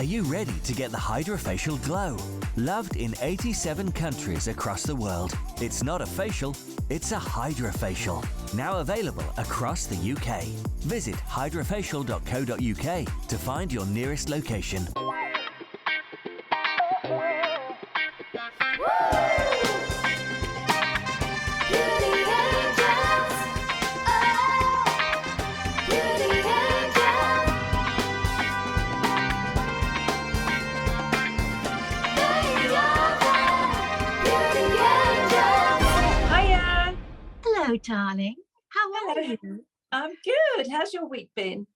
Are you ready to get the hydrofacial glow? Loved in 87 countries across the world. It's not a facial, it's a hydrofacial. Now available across the UK. Visit hydrofacial.co.uk to find your nearest location. Hello, darling. How are you? I'm good. How's your week been?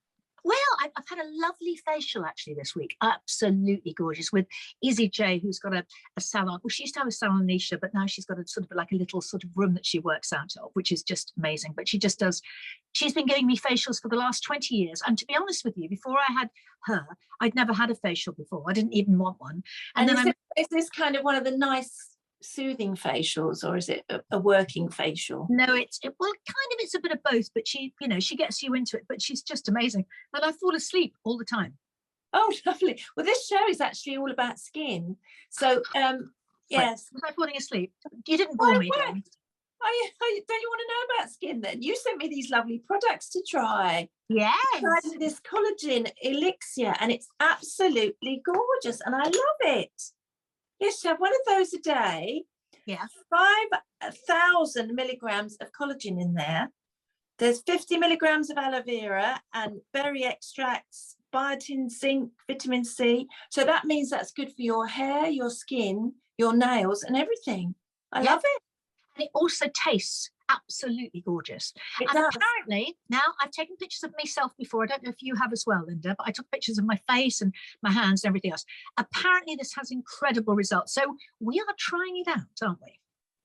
Well, I've had a lovely facial actually this week. Absolutely gorgeous with Izzy J, who's got a salon. Well, she used to have a salon in Nisha, but now she's got a sort of like a little sort of room that she works out of, which is just amazing. But she's been giving me facials for the last 20 years. And to be honest with you, before I had her, I'd never had a facial before. I didn't even want one. And then is this kind of one of the nice soothing facials, or is it a working facial? No, it's a bit of both, but she gets you into it, but she's just amazing. And I fall asleep all the time. Oh, lovely. Well, this show is actually all about skin. So, yes. Was I falling asleep? You didn't bore me. Don't you want to know about skin then? You sent me these lovely products to try. Yes. I tried this Collagen Elixir, and it's absolutely gorgeous, and I love it. Yes, to have one of those a day. Yeah. 5,000 milligrams of collagen in there. There's 50 milligrams of aloe vera and berry extracts, biotin, zinc, vitamin C. So that means that's good for your hair, your skin, your nails, and everything. I love it. And it also tastes absolutely gorgeous. It and does. Apparently, now I've taken pictures of myself before. I don't know if you have as well, Linda, but I took pictures of my face and my hands and everything else. Apparently, this has incredible results. So we are trying it out, aren't we?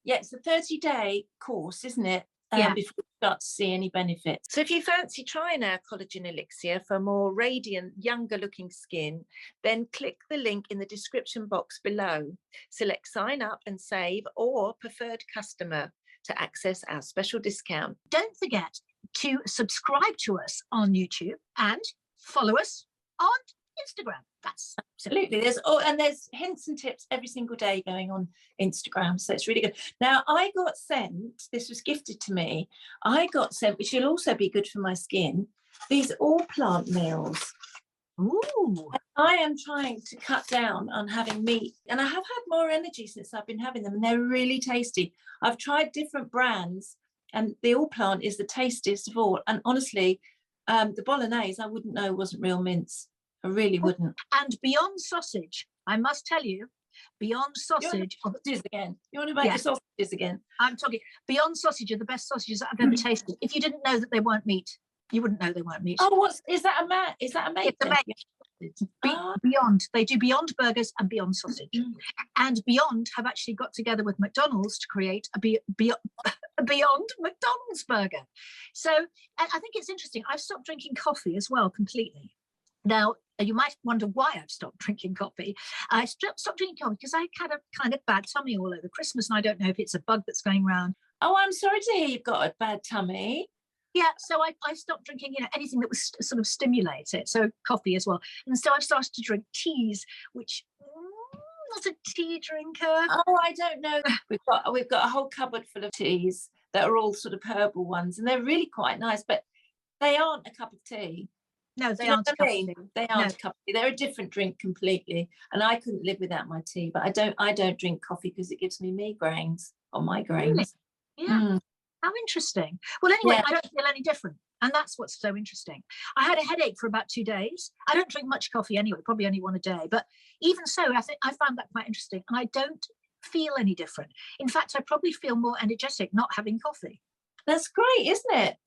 Yeah, it's a 30-day course, isn't it? Yeah. Before you start to see any benefits. So if you fancy trying our Collagen Elixir for more radiant, younger looking skin, then click the link in the description box below. Select sign up and save or preferred customer to access our special discount. Don't forget to subscribe to us on YouTube and follow us on Instagram. That's absolutely. There's hints and tips every single day going on Instagram, so it's really good. Now, I got sent, this was gifted to me, I got sent, which will also be good for my skin, these all plant meals. Ooh. I am trying to cut down on having meat, and I have had more energy since I've been having them, and they're really tasty. I've tried different brands, and the all plant is the tastiest of all. And honestly, the bolognese, I wouldn't know wasn't real mince. I really wouldn't. And beyond sausage, I must tell you, beyond sausage. You want to make your sausages again? I'm talking beyond sausage are the best sausages I've ever tasted. If you didn't know that they weren't meat, you wouldn't know they weren't meat. Oh, is that a mate? It's a mate. Beyond, they do Beyond burgers and Beyond sausage. And Beyond have actually got together with McDonald's to create a Beyond McDonald's burger. So, and I think it's interesting. I've stopped drinking coffee as well completely. Now, you might wonder why I've stopped drinking coffee. I stopped drinking coffee because I had a kind of bad tummy all over Christmas, and I don't know if it's a bug that's going around. Oh, I'm sorry to hear you've got a bad tummy. Yeah, so I stopped drinking, anything that was sort of stimulate it. So coffee as well. And so I've started to drink teas, which not a tea drinker. Oh, I don't know. We've got a whole cupboard full of teas that are all sort of herbal ones, and they're really quite nice, but they aren't a cup of tea. No, they aren't a cup of tea. They aren't a cup of tea. They're a different drink completely. And I couldn't live without my tea, but I don't drink coffee because it gives me migraines or migraines. Really? Yeah. How interesting. Well, anyway, I don't feel any different. And that's what's so interesting. I had a headache for about 2 days. I don't drink much coffee anyway, probably only one a day. But even so, I think I found that quite interesting. And I don't feel any different. In fact, I probably feel more energetic not having coffee. That's great, isn't it?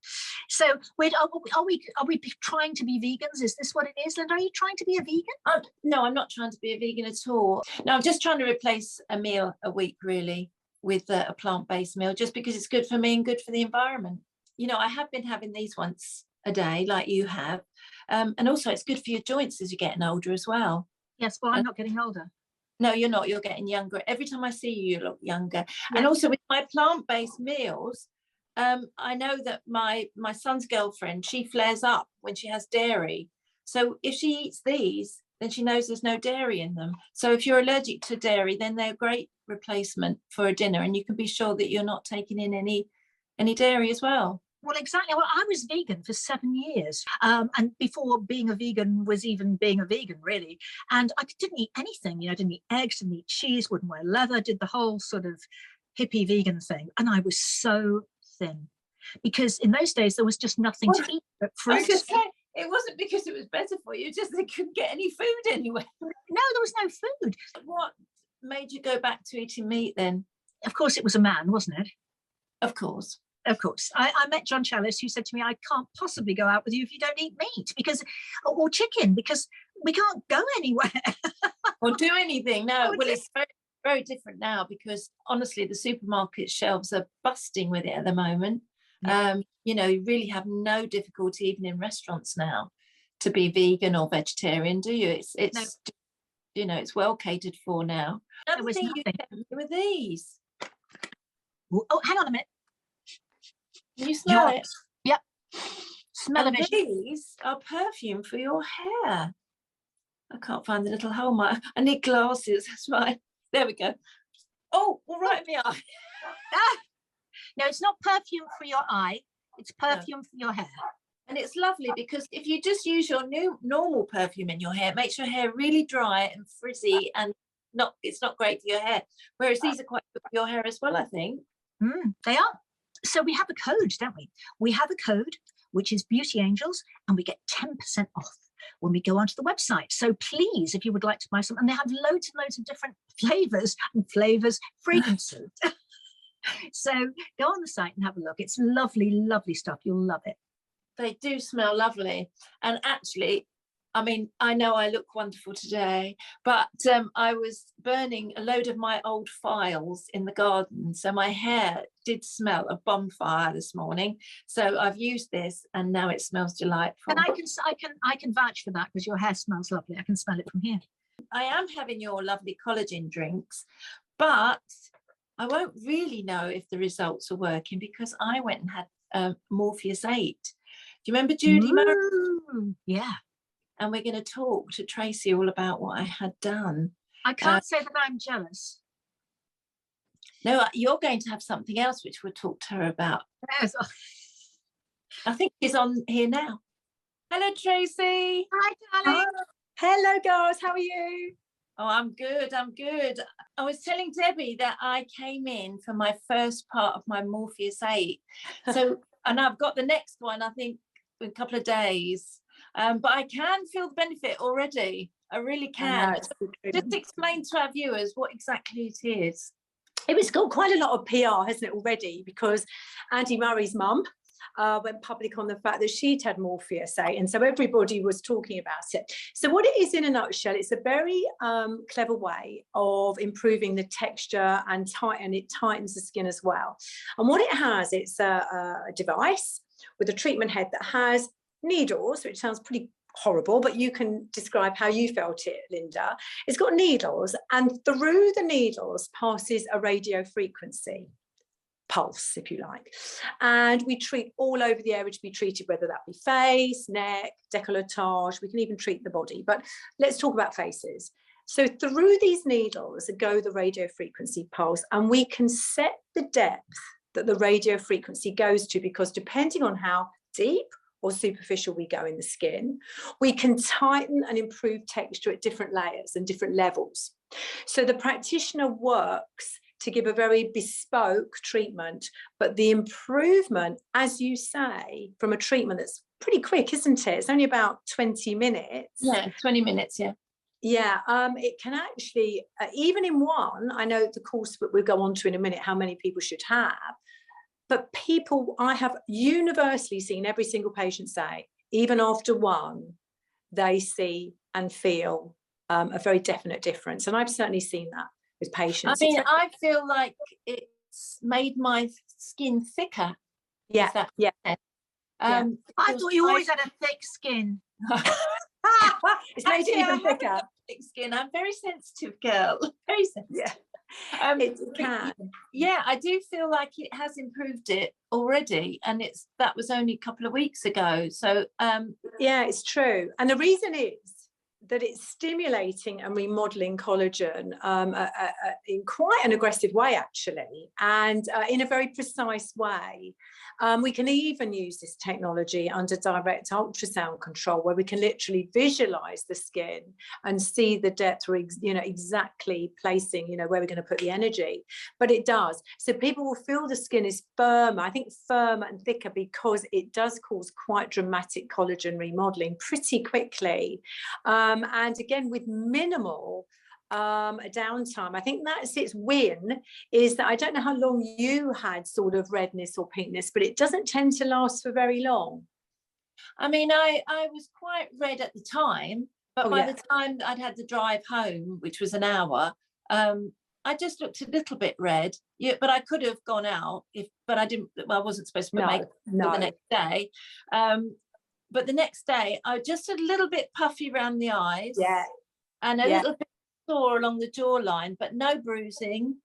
So, are we trying to be vegans? Is this what it is, Linda? Are you trying to be a vegan? No, I'm not trying to be a vegan at all. No, I'm just trying to replace a meal a week, really, with a plant-based meal, just because it's good for me and good for the environment. I have been having these once a day, like you have, and also it's good for your joints as you're getting older as well. Yes, well, I'm not getting older. No, you're not. You're getting younger. Every time I see you, you look younger. Yeah. And also with my plant-based meals, I know that my son's girlfriend, she flares up when she has dairy. So if she eats these, then she knows there's no dairy in them. So if you're allergic to dairy, then they're a great replacement for a dinner, and you can be sure that you're not taking in any dairy as well. Well, exactly. Well, I was vegan for 7 years. And before being a vegan was even being a vegan, really. And I didn't eat anything. I didn't eat eggs, didn't eat cheese, wouldn't wear leather, did the whole sort of hippie vegan thing. And I was so thin because in those days there was just nothing to eat but fruit. I was going to say, it wasn't because it was better for you, just they couldn't get any food anywhere. No, there was no food. What made you go back to eating meat then? Of course, it was a man, wasn't it? Of course. Of course. I met John Challis, who said to me, I can't possibly go out with you if you don't eat meat or chicken, because we can't go anywhere. Or do anything. No, well, it's very, very different now, because honestly, the supermarket shelves are busting with it at the moment. Yeah. You really have no difficulty even in restaurants now to be vegan or vegetarian, do you? It's no. It's well catered for now. Another thing you get me with these. Oh, hang on a minute. Can you smell it? Yep. Smell of it. These are perfume for your hair. I can't find the little hole. I need glasses. That's right. There we go. Oh, all right, me eye. No, it's not perfume for your eye. It's perfume for your hair. And it's lovely because if you just use your new normal perfume in your hair, it makes your hair really dry and frizzy, and it's not great for your hair. Whereas these are quite good for your hair as well, I think. They are. So we have a code, don't we? We have a code, which is Beauty Angels, and we get 10% off when we go onto the website. So please, if you would like to buy some, and they have loads and loads of different fragrances. So go on the site and have a look. It's lovely, lovely stuff. You'll love it. They do smell lovely. And actually, I mean, I know I look wonderful today, but I was burning a load of my old files in the garden. So my hair did smell of bonfire this morning. So I've used this and now it smells delightful. And I can vouch for that, because your hair smells lovely. I can smell it from here. I am having your lovely collagen drinks, but I won't really know if the results are working, because I went and had Morpheus 8. Do you remember Judy Murray? Yeah. And we're going to talk to Tracy all about what I had done. I can't say that I'm jealous. No, you're going to have something else which we'll talk to her about. Yes. I think she's on here now. Hello, Tracy. Hi, darling. Hello, girls. How are you? Oh, I'm good. I was telling Debbie that I came in for my first part of my Morpheus 8. So, and I've got the next one, I think, in a couple of days. But I can feel the benefit already. I really can. Just explain to our viewers what exactly it is. It was got quite a lot of PR, hasn't it, already? Because Andy Murray's mum went public on the fact that she'd had Morpheus 8, and so everybody was talking about it. So what it is in a nutshell, it's a very clever way of improving the texture and it tightens the skin as well. And what it has, it's a device with a treatment head that has needles, which sounds pretty horrible, but you can describe how you felt it, Linda. It's got needles, and through the needles passes a radio frequency pulse, if you like, and we treat all over the area to be treated, whether that be face, neck, décolletage. We can even treat the body, but let's talk about faces. So through these needles go the radio frequency pulse, and we can set the depth that the radio frequency goes to, because depending on how deep or superficial we go in the skin, we can tighten and improve texture at different layers and different levels. So the practitioner works to give a very bespoke treatment, but the improvement, as you say, from a treatment that's pretty quick, isn't it? It's only about 20 minutes. Yeah, 20 minutes, yeah. Yeah, it can actually, even in one, I know the course that we'll go on to in a minute, how many people should have, but I have universally seen every single patient say, even after one, they see and feel a very definite difference. And I've certainly seen that with patients. I mean, I feel like it's made my skin thicker. Yeah, yeah. I thought you always had a thick skin. It's made it even thicker. Thick skin. I'm a very sensitive girl. Very sensitive. Yeah. It can. Yeah, I do feel like it has improved it already, and that was only a couple of weeks ago. So yeah, it's true. And the reason is that it's stimulating and remodeling collagen in quite an aggressive way, actually, and in a very precise way. We can even use this technology under direct ultrasound control, where we can literally visualize the skin and see the depth, or exactly placing, where we're going to put the energy. But it does. So people will feel the skin is firmer, I think firmer and thicker, because it does cause quite dramatic collagen remodeling pretty quickly. And again, with minimal downtime. I think that's its win, is that I don't know how long you had sort of redness or pinkness, but it doesn't tend to last for very long. I mean, I was quite red at the time, but by the time I'd had the drive home, which was an hour, I just looked a little bit red. Yeah, but I could have gone out but I didn't. Well, I wasn't supposed to put makeup for the next day. But the next day, I was just a little bit puffy around the eyes. Yeah. And a little bit sore along the jawline, but no bruising.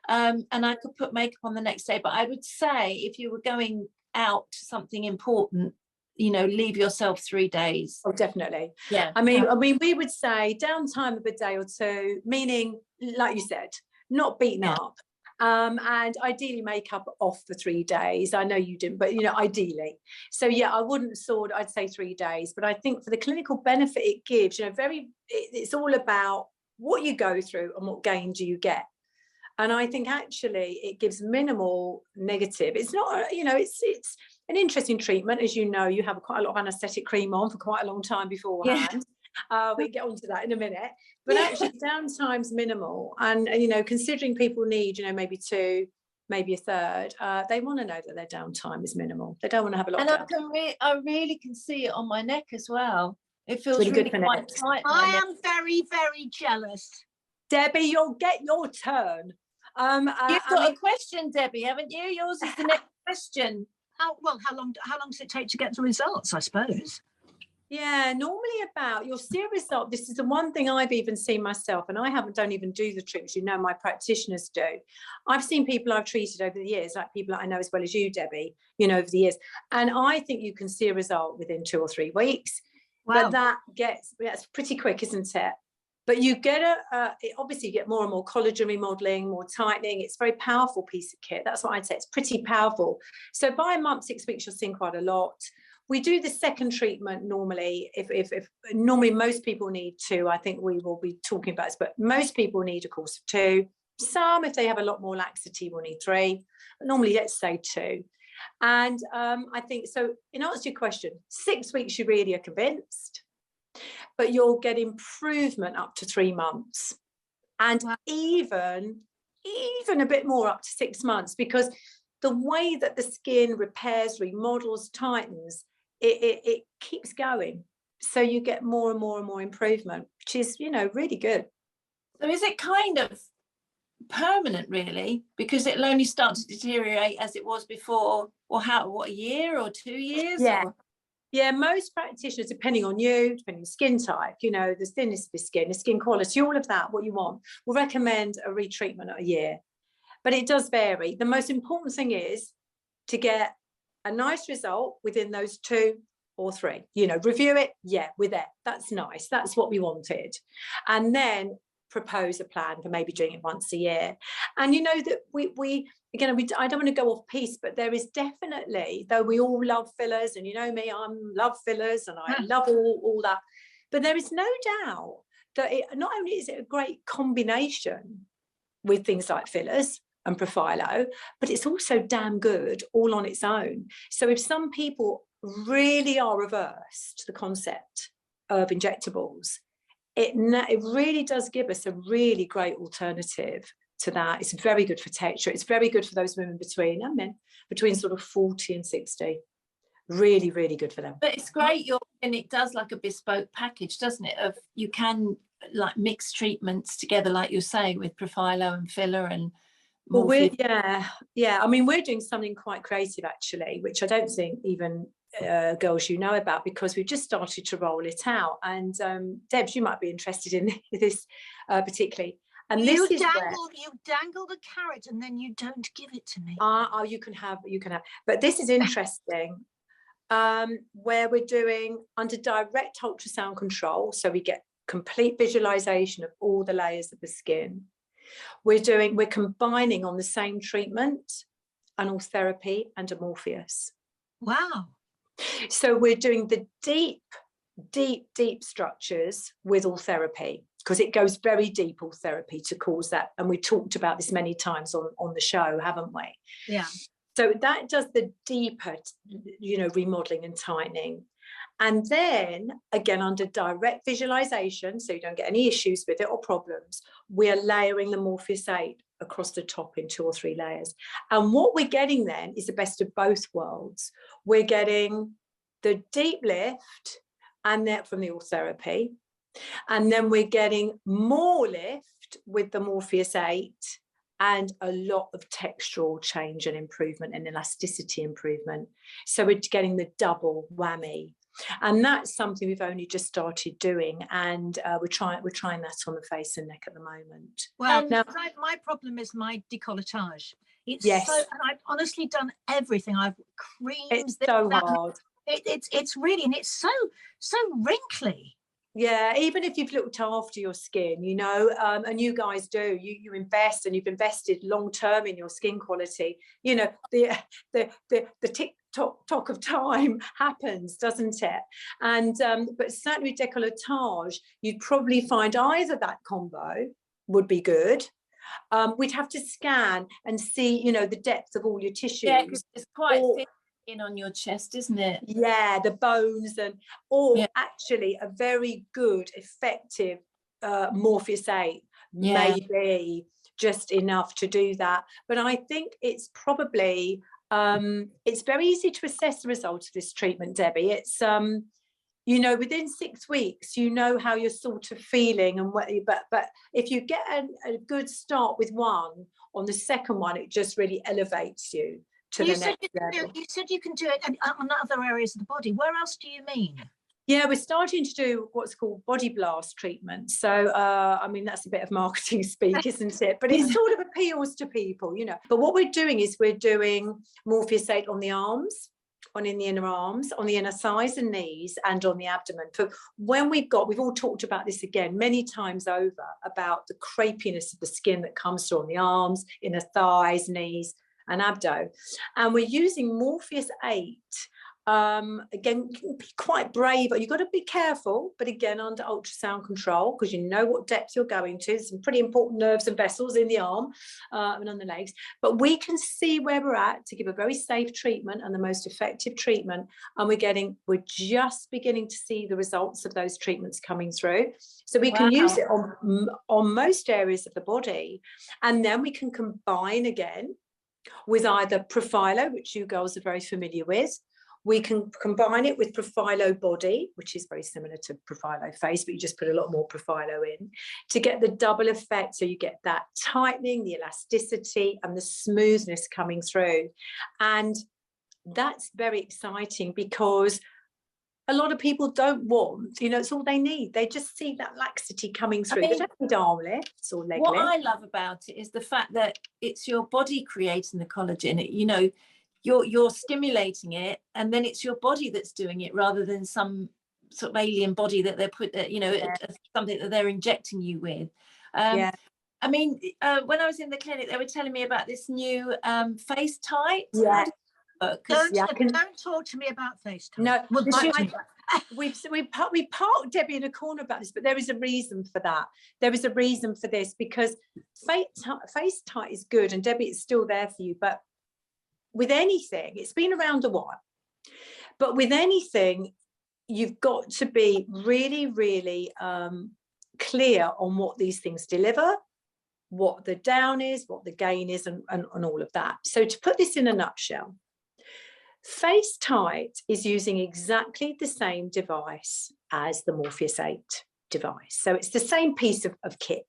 And I could put makeup on the next day. But I would say, if you were going out to something important, leave yourself 3 days. Oh, definitely. Yeah. I mean, we would say downtime of a day or two, meaning, like you said, not beaten up. And ideally makeup off for 3 days. I know you didn't, but ideally. So yeah, I wouldn't I'd say 3 days. But I think for the clinical benefit it gives, it's all about what you go through and what gain do you get. And I think actually it gives minimal negative. It's not, it's an interesting treatment. As you know, you have quite a lot of anaesthetic cream on for quite a long time beforehand. We get onto that in a minute. But actually downtime's minimal. And, considering people need, maybe 2, maybe a third, they want to know that their downtime is minimal. They don't want to have a lot of downtime. I really can see it on my neck as well. It feels really really good for quite tight. I am very, very jealous. Debbie, you'll get your turn. You've got a question, Debbie, haven't you? Yours is the next question. How long does it take to get the results, I suppose? Yeah, normally you'll see a result. This is the one thing I've even seen myself, and I don't even do the treatments, my practitioners do. I've seen people I've treated over the years, like people that I know as well as you, Debbie, over the years. And I think you can see a result within 2 or 3 weeks. Wow. But that's pretty quick, isn't it? But you get obviously you get more and more collagen remodeling, more tightening. It's a very powerful piece of kit. That's what I'd say. It's pretty powerful. So by a month, 6 weeks, you'll see quite a lot. We do the second treatment normally. If normally most people need 2, I think we will be talking about this, but most people need a course of 2. Some, if they have a lot more laxity, will need 3. But normally, let's say 2. And I think, so in answer to your question, 6 weeks you really are convinced, but you'll get improvement up to 3 months, and even a bit more up to 6 months, because the way that the skin repairs, remodels, tightens, it keeps going. So you get more and more and more improvement, which is, really good. So is it kind of permanent, really, because it'll only start to deteriorate as it was before, or what, a year or 2 years? Yeah, most practitioners, depending on you, depending on skin type, the thinness of the skin quality, all of that, what you want, will recommend a retreatment at a year. But it does vary. The most important thing is to get a nice result within those 2 or 3. Review it. Yeah, we're there. That's nice. That's what we wanted. And then propose a plan for maybe doing it once a year. And that we again, I don't want to go off piece, but there is definitely, though we all love fillers, and me, I love fillers and I love all that, but there is no doubt that not only is it a great combination with things like fillers and Profilo, but it's also damn good all on its own. So if some people really are averse to the concept of injectables, it really does give us a really great alternative to that. It's very good for texture. It's very good for those women between sort of 40 and 60. Really, really good for them. But it's great. And it does like a bespoke package, doesn't it? Of you can like mix treatments together, like you say, with Profilo and filler and. Well, we're doing something quite creative actually, which I don't think even girls about, because we've just started to roll it out. And Debs, you might be interested in this particularly. And you dangle the carrot and then you don't give it to me. You can have. But this is interesting. Where we're doing under direct ultrasound control, so we get complete visualization of all the layers of the skin. We're combining on the same treatment, an therapy and a Morpheus. Wow. So we're doing the deep structures with all therapy, because it goes very deep, all therapy, to cause that. And we talked about this many times on the show, haven't we? Yeah. So that does the deeper, remodeling and tightening. And then again, under direct visualization, so you don't get any issues with it or problems, we are layering the Morpheus 8 across the top in 2 or 3 layers. And what we're getting then is the best of both worlds. We're getting the deep lift and that from the all therapy. And then we're getting more lift with the Morpheus 8 and a lot of textural change and improvement and elasticity improvement. So we're getting the double whammy. And that's something we've only just started doing, and we're trying that on the face and neck at the moment. Well, now, my problem is my decolletage. It's yes. So, and I've honestly done everything. I've creams. It's so hard. It's really, and it's so wrinkly. Yeah, even if you've looked after your skin, and you guys do, you invest, and you've invested long term in your skin quality. The tick-tock of time happens, doesn't it? And but certainly decolletage, you'd probably find either that combo would be good. We'd have to scan and see, the depth of all your tissues. Yeah, because it's quite thin on your chest, isn't it? Yeah, the bones, actually a very good, effective Morpheus 8 may be just enough to do that. But I think it's probably it's very easy to assess the result of this treatment, Debbie. It's within 6 weeks, how you're sort of feeling, and but if you get a good start with one, on the second one it just really elevates you to the next level. You said you can do it on other areas of the body. Where else do you mean? Yeah, we're starting to do what's called body blast treatment. So, that's a bit of marketing speak, isn't it? But it sort of appeals to people, But what we're doing is we're doing Morpheus 8 on the arms, in the inner arms, on the inner thighs and knees, and on the abdomen. For when we've all talked about this again many times over, about the crepiness of the skin that comes through on the arms, inner thighs, knees, and abdo. And we're using Morpheus 8. Again, be quite brave. You've got to be careful, but again, under ultrasound control, because you know what depth you're going to. There's some pretty important nerves and vessels in the arm and on the legs. But we can see where we're at to give a very safe treatment and the most effective treatment. And we're just beginning to see the results of those treatments coming through. So we can use it on most areas of the body. And then we can combine again with either Profilo, which you girls are very familiar with. We can combine it with Profilo Body, which is very similar to Profilo Face, but you just put a lot more Profilo in to get the double effect. So you get that tightening, the elasticity, and the smoothness coming through. And that's very exciting, because a lot of people don't want, it's all they need. They just see that laxity coming through. They don't need arm lifts or leg lifts. What I love about it is the fact that it's your body creating the collagen. You're stimulating it, and then it's your body that's doing it, rather than some sort of alien body that they're something that they're injecting you with. When I was in the clinic, they were telling me about this new face tight. Yeah. Don't talk to me about FaceTime. No, we parked Debbie in a corner about this, but there is a reason for that. There is a reason for this, because FaceTime is good, and Debbie, it's still there for you. But with anything, it's been around a while. But with anything, you've got to be really, really clear on what these things deliver, what the down is, what the gain is, and all of that. So to put this in a nutshell, Face Tight is using exactly the same device as the Morpheus 8 device. So it's the same piece of kit.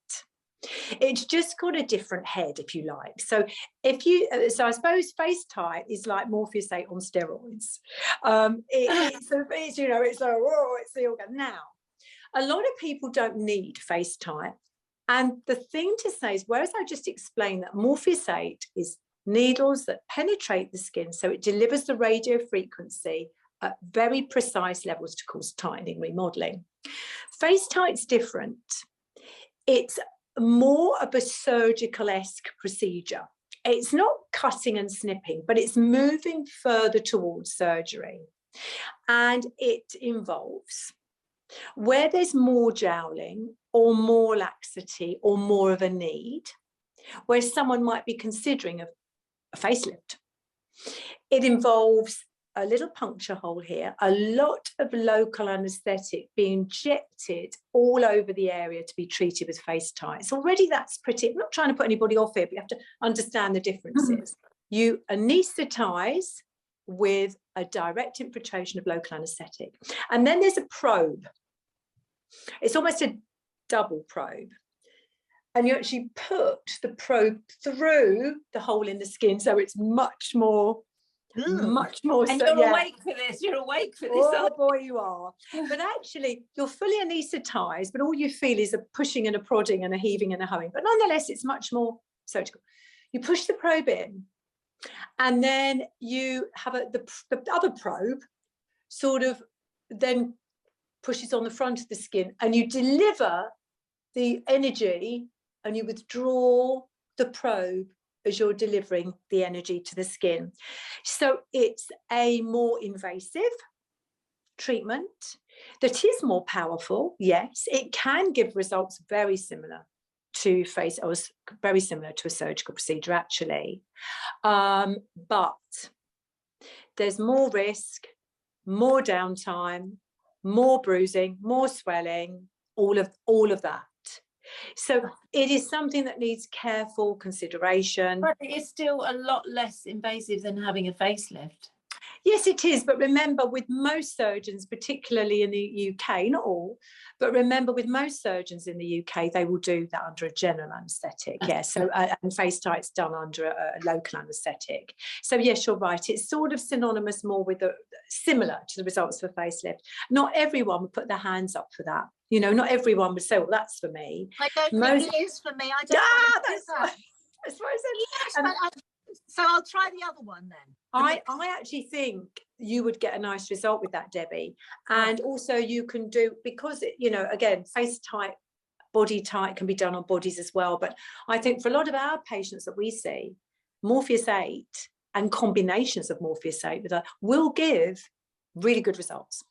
It's just got a different head, if you like. So I suppose Face Tight is like Morpheus 8 on steroids. It's the organ. Now, a lot of people don't need Face Tight. And the thing to say is, whereas I just explained that Morpheus 8 is needles that penetrate the skin, so it delivers the radio frequency at very precise levels to cause tightening, remodeling. Face tight's different. It's more of a surgical-esque procedure. It's not cutting and snipping, but it's moving further towards surgery. And it involves where there's more jowling or more laxity or more of a need, where someone might be considering a facelift. It involves a little puncture hole here, a lot of local anaesthetic being injected all over the area to be treated with face tight. So already that's pretty, I'm not trying to put anybody off here, but you have to understand the differences. You anaesthetise with a direct infiltration of local anaesthetic. And then there's a probe. It's almost a double probe. And you actually put the probe through the hole in the skin, so it's much more. Much more. And so, you're awake for this. You're awake for this. Oh boy, you are. But actually, you're fully anaesthetised, but all you feel is a pushing and a prodding and a heaving and a humming. But nonetheless, it's much more surgical. You push the probe in, and then you have the other probe sort of then pushes on the front of the skin, and you deliver the energy, and you withdraw the probe as you're delivering the energy to the skin. So it's a more invasive treatment that is more powerful. Yes, it can give results very similar to very similar to a surgical procedure, actually. But there's more risk, more downtime, more bruising, more swelling, all of that. So it is something that needs careful consideration. But it is still a lot less invasive than having a facelift. Yes, it is. But remember, with most surgeons, particularly in the UK, not all, but remember, with most surgeons in the UK, they will do that under a general anaesthetic. Yes, so and face tight's done under a local anaesthetic. So yes, you're right. It's sort of synonymous more with similar to the results of a facelift. Not everyone would put their hands up for that. You know, not everyone would say, well, that's for me. I don't think it is for me. I don't want to do that. That's what I said. Yes, but so I'll try the other one then. I actually think you would get a nice result with that, Debbie. And also you can do, because, you know, again, face tight, body tight can be done on bodies as well. But I think for a lot of our patients that we see, Morpheus 8 and combinations of Morpheus 8 with that will give really good results.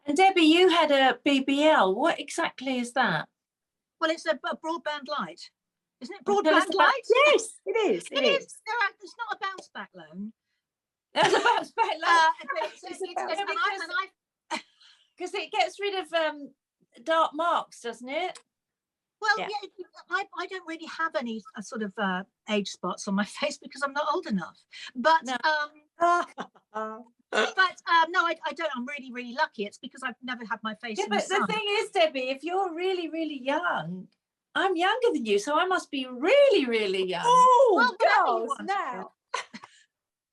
And Debbie, you had a BBL. What exactly is that? Well, it's a broadband light. Isn't it broadband light? Yes, it is. It is. No, it's not a bounce back loan. There's a bounce back loan. Because it gets rid of dark marks, doesn't it? Well, yeah, I don't really have any sort of age spots on my face because I'm not old enough. But no. No, I don't. I'm really, really lucky. It's because I've never had my face. Yeah, but the thing is, Debbie, if you're really, really young, I'm younger than you, so I must be really, really young. Oh, well, girls, now.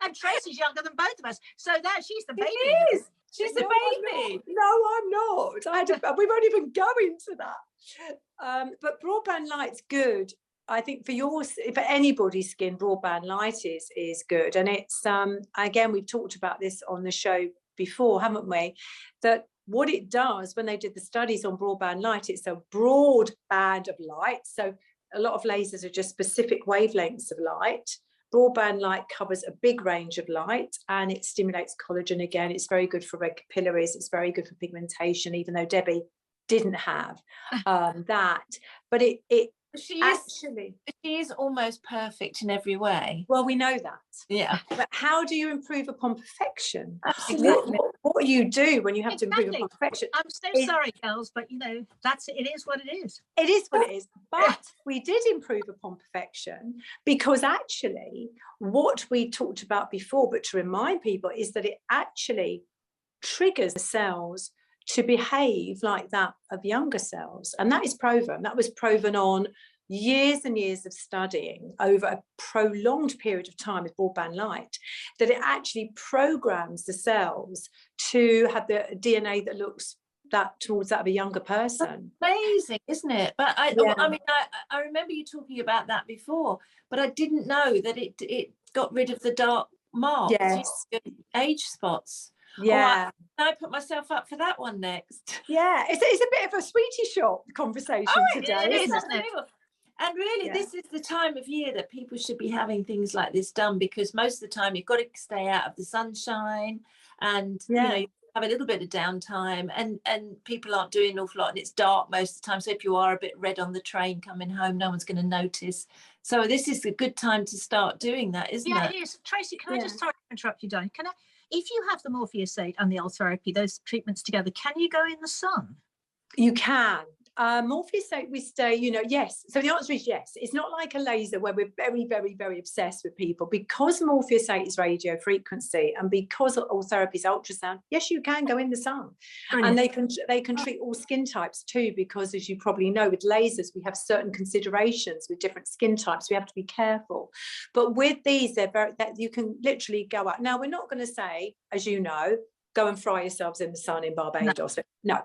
And Tracy's younger than both of us, so that she's the baby. She is. She's the baby. No, I'm not. We won't even go into that. But broadband light's good. I think for anybody's skin, broadband light is good. And it's again, we've talked about this on the show before, haven't we? That what it does when they did the studies on broadband light, it's a broad band of light. So a lot of lasers are just specific wavelengths of light. Broadband light covers a big range of light and it stimulates collagen again. It's very good for red capillaries. It's very good for pigmentation, even though Debbie didn't have that. But she is almost perfect in every way. Well, we know that. Yeah. But how do you improve upon perfection? Absolutely. What do you do when you have to improve upon perfection? I'm so sorry, girls, but you know, it is what it is. It is what it is. But we did improve upon perfection because actually what we talked about before, but to remind people, is that it actually triggers the cells to behave like that of younger cells. And that is proven. That was proven on years and years of studying over a prolonged period of time with broadband light, that it actually programs the cells to have the DNA that looks towards that of a younger person. That's amazing, isn't it? But I mean, I remember you talking about that before, but I didn't know that it got rid of the dark marks, yes, age spots. Yeah. I put myself up for that one next. Yeah, it's a bit of a sweetie shop conversation today, isn't it? And really, this is the time of year that people should be having things like this done, because most of the time you've got to stay out of the sunshine, and you know, you have a little bit of downtime, and people aren't doing an awful lot, and it's dark most of the time. So if you are a bit red on the train coming home, no one's going to notice. So this is a good time to start doing that, isn't it? Yeah, it is. Tracy, can I just interrupt you, darling? If you have the Morpheus8 and the L-therapy, those treatments together, can you go in the sun? You can. Morpheus8, we stay, yes. So the answer is yes. It's not like a laser where we're very, very, very obsessed with people. Because Morpheus8 is radio frequency, and because all therapy is ultrasound, yes, you can go in the sun. Brilliant. And they can treat all skin types too, because as you probably know, with lasers, we have certain considerations with different skin types. We have to be careful. But with these, that you can literally go out. Now, we're not going to say, as you know, go and fry yourselves in the sun in Barbados. No.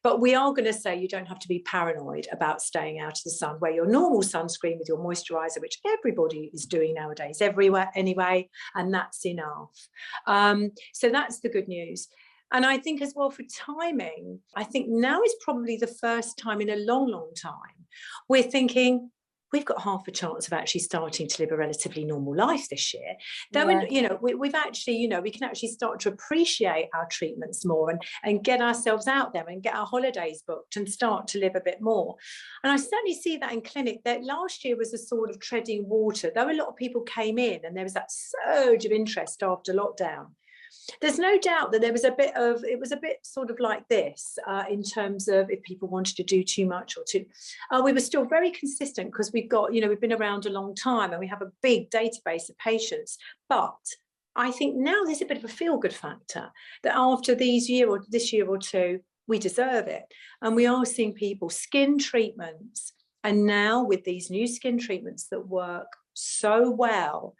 But we are going to say you don't have to be paranoid about staying out of the sun. Wear your normal sunscreen with your moisturizer, which everybody is doing nowadays, everywhere anyway, and that's enough. So that's the good news. And I think as well for timing, I think now is probably the first time in a long, long time we're thinking, we've got half a chance of actually starting to live a relatively normal life this year. Then, we've actually, we can actually start to appreciate our treatments more and get ourselves out there and get our holidays booked and start to live a bit more. And I certainly see that in clinic. That last year was a sort of treading water. Though a lot of people came in and there was that surge of interest after lockdown. There's no doubt that it was a bit sort of like this in terms of if people wanted to do too much or too, we were still very consistent because we've got, we've been around a long time and we have a big database of patients. But I think now there's a bit of a feel-good factor that after this year or two, we deserve it. And we are seeing people skin treatments. And now with these new skin treatments that work so well,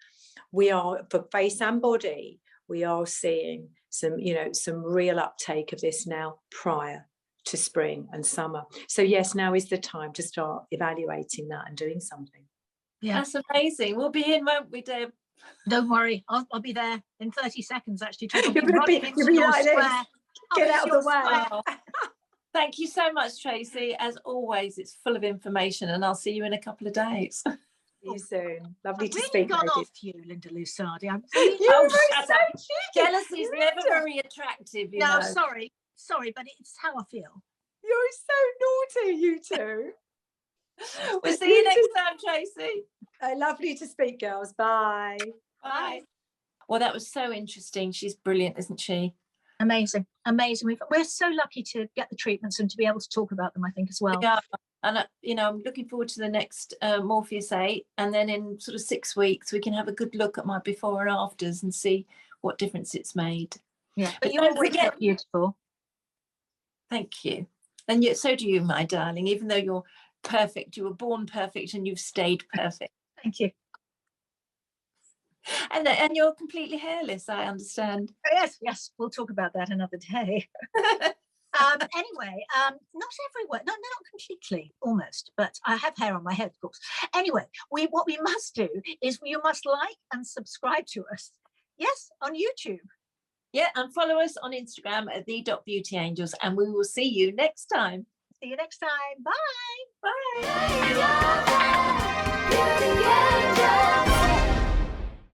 we are for face and body, we are seeing some real uptake of this now prior to spring and summer. So yes, now is the time to start evaluating that and doing something. Yeah, that's amazing. We'll be in, won't we, Deb? Don't worry, I'll be there in 30 seconds. Actually, you'll be like this. Get out of the way. Thank you so much, Tracy. As always, it's full of information, and I'll see you in a couple of days. See you soon. Lovely to really speak. Gone off you, Linda Lusardi. Jealousy is never very attractive. No, sorry, but it's how I feel. You're so naughty, you two. We'll see you next time, Tracy. Lovely to speak, girls. Bye. Bye. Well, that was so interesting. She's brilliant, isn't she? Amazing. We're so lucky to get the treatments and to be able to talk about them, I think, as well. Yeah. And, I'm looking forward to the next Morpheus8. And then in sort of 6 weeks, we can have a good look at my before and afters and see what difference it's made. Yeah, but you're always beautiful. Thank you. And so do you, my darling, even though you're perfect. You were born perfect and you've stayed perfect. Thank you. And you're completely hairless, I understand. Yes, we'll talk about that another day. Anyway, not everywhere. No, not completely, almost. But I have hair on my head, of course. Anyway, what we must do is you must like and subscribe to us. Yes, on YouTube. Yeah, and follow us on Instagram at the.beautyangels, and we will see you next time. See you next time. Bye. Bye. Bye.